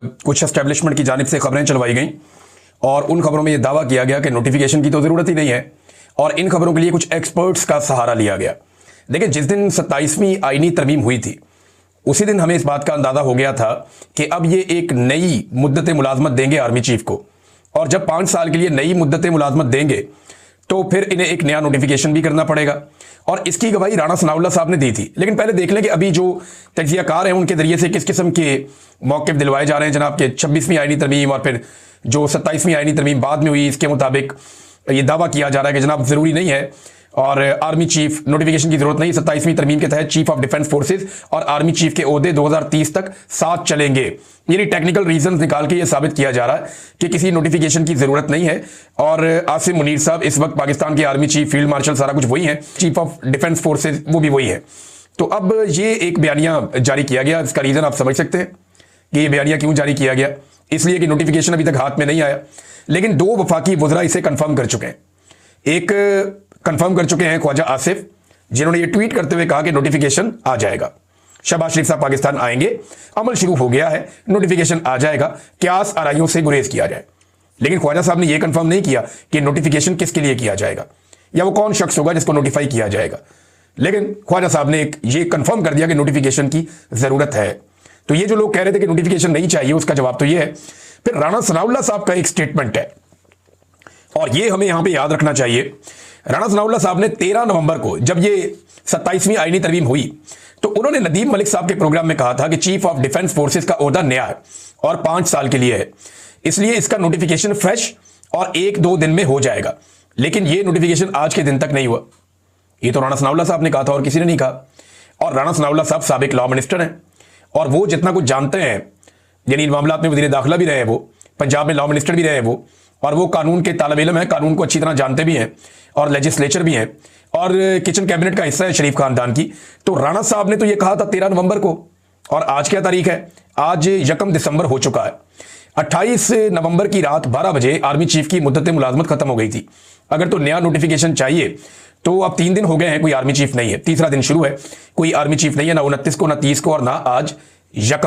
कुछ एस्टेब्लिशमेंट की जानिब से खबरें चलवाई गई और उन खबरों में यह दावा किया गया कि नोटिफिकेशन की तो ज़रूरत ही नहीं है और इन खबरों के लिए कुछ एक्सपर्ट्स का सहारा लिया गया। देखिए, जिस दिन 27वीं आईनी तरमीम हुई थी उसी दिन हमें इस बात का अंदाजा हो गया था कि अब ये एक नई मुद्दत मुलाजमत देंगे आर्मी चीफ को, और जब 5 साल के लिए नई मुद्दत मुलाजमत देंगे तो फिर इन्हें एक नया नोटिफिकेशन भी करना पड़ेगा। और इसकी गवाही राणा सनाउल्लाह साहब ने दी थी। लेकिन पहले देख लें कि अभी जो तज्जियाकार हैं उनके जरिए से किस किस्म के मौक़िफ़ दिलवाए जा रहे हैं जनाब के 26वीं आईनी तरमीम और फिर जो 27वीं आईनी तरमीम बाद में हुई, इसके मुताबिक ये दावा किया जा रहा है कि जनाब ज़रूरी नहीं है और आर्मी चीफ नोटिफिकेशन की जरूरत नहीं। 27वीं तरमीम के तहत चीफ ऑफ डिफेंस फोर्सेज और आर्मी चीफ के ओहदे 2030 तक साथ चलेंगे। यानी टेक्निकल रीजन निकाल के ये साबित किया जा रहा है कि किसी नोटिफिकेशन की जरूरत नहीं है। और आसिम मुनीर साहब इस वक्त पाकिस्तान के आर्मी चीफ, फील्ड मार्शल, सारा कुछ वही है, चीफ ऑफ डिफेंस फोर्सेज वो भी वही है। तो अब ये एक बयानिया जारी किया गया। इसका रीजन आप समझ सकते हैं कि ये बयानिया क्यों जारी किया गया। इसलिए कि नोटिफिकेशन अभी तक हाथ में नहीं आया, लेकिन 2 वफाकी वज़रा इसे कंफर्म कर चुके हैं। एक कंफर्म कर चुके हैं ख्वाजा आसिफ, जिन्होंने ये ट्वीट करते हुए कहा कि नोटिफिकेशन आ जाएगा। शहबाज शरीफ साहब पाकिस्तान आएंगे, अमल शुरू हो गया है, नोटिफिकेशन आ जाएगा, क्यास आराइयों से गुरेज किया जाए। लेकिन ख्वाजा साहब ने यह कंफर्म नहीं किया कि नोटिफिकेशन किसके लिए किया जाएगा या वो कौन शख्स होगा जिसको नोटिफाई किया जाएगा। लेकिन ख्वाजा साहब ने ये कंफर्म कर दिया कि नोटिफिकेशन की जरूरत है। तो ये जो लोग कह रहे थे कि नोटिफिकेशन नहीं चाहिए, उसका जवाब तो ये है। फिर राणा सनाउल्लाह साहब का एक स्टेटमेंट है और ये हमें यहां पे याद रखना चाहिए। राणा सनाउल्लाह साहब ने 13 नवंबर को, जब ये 27वीं आईनी तरमीम हुई, तो उन्होंने नदीम मलिक साहब के प्रोग्राम में कहा था कि चीफ ऑफ डिफेंस फोर्सेस का ओहदा नया है और 5 साल के लिए है, इसलिए इसका नोटिफिकेशन फ्रेश और 1-2 दिन में हो जाएगा। लेकिन ये नोटिफिकेशन आज के दिन तक नहीं हुआ। ये तो राणा सनाउल्लाह साहब ने कहा था और किसी ने नहीं कहा। और राणा सनाउल्लाह साहब साबिक लॉ मिनिस्टर हैं और वो जितना कुछ जानते हैं, यानी इन मामलात में वज़ीर दाखिला भी रहे हैं, वो पंजाब में लॉ मिनिस्टर भी रहे हैं वो, और वो कानून के तालिब इल्म है, कानून को अच्छी तरह जानते भी हैं और लेजिस्लेचर भी हैं और किचन कैबिनेट का हिस्सा है शरीफ खानदान की। तो राणा साहब ने तो ये कहा था 13 नवंबर को, और आज क्या तारीख है? आज 1 दिसंबर हो चुका है। 28 नवंबर की रात 12 बजे आर्मी चीफ की मुद्दत मुलाजमत खत्म हो गई थी। अगर तो नया नोटिफिकेशन चाहिए तो अब 3 दिन हो गए हैं, कोई आर्मी चीफ नहीं है। तीसरा दिन शुरू है, कोई आर्मी चीफ नहीं है, ना 29 को, ना 30 को और ना आज 1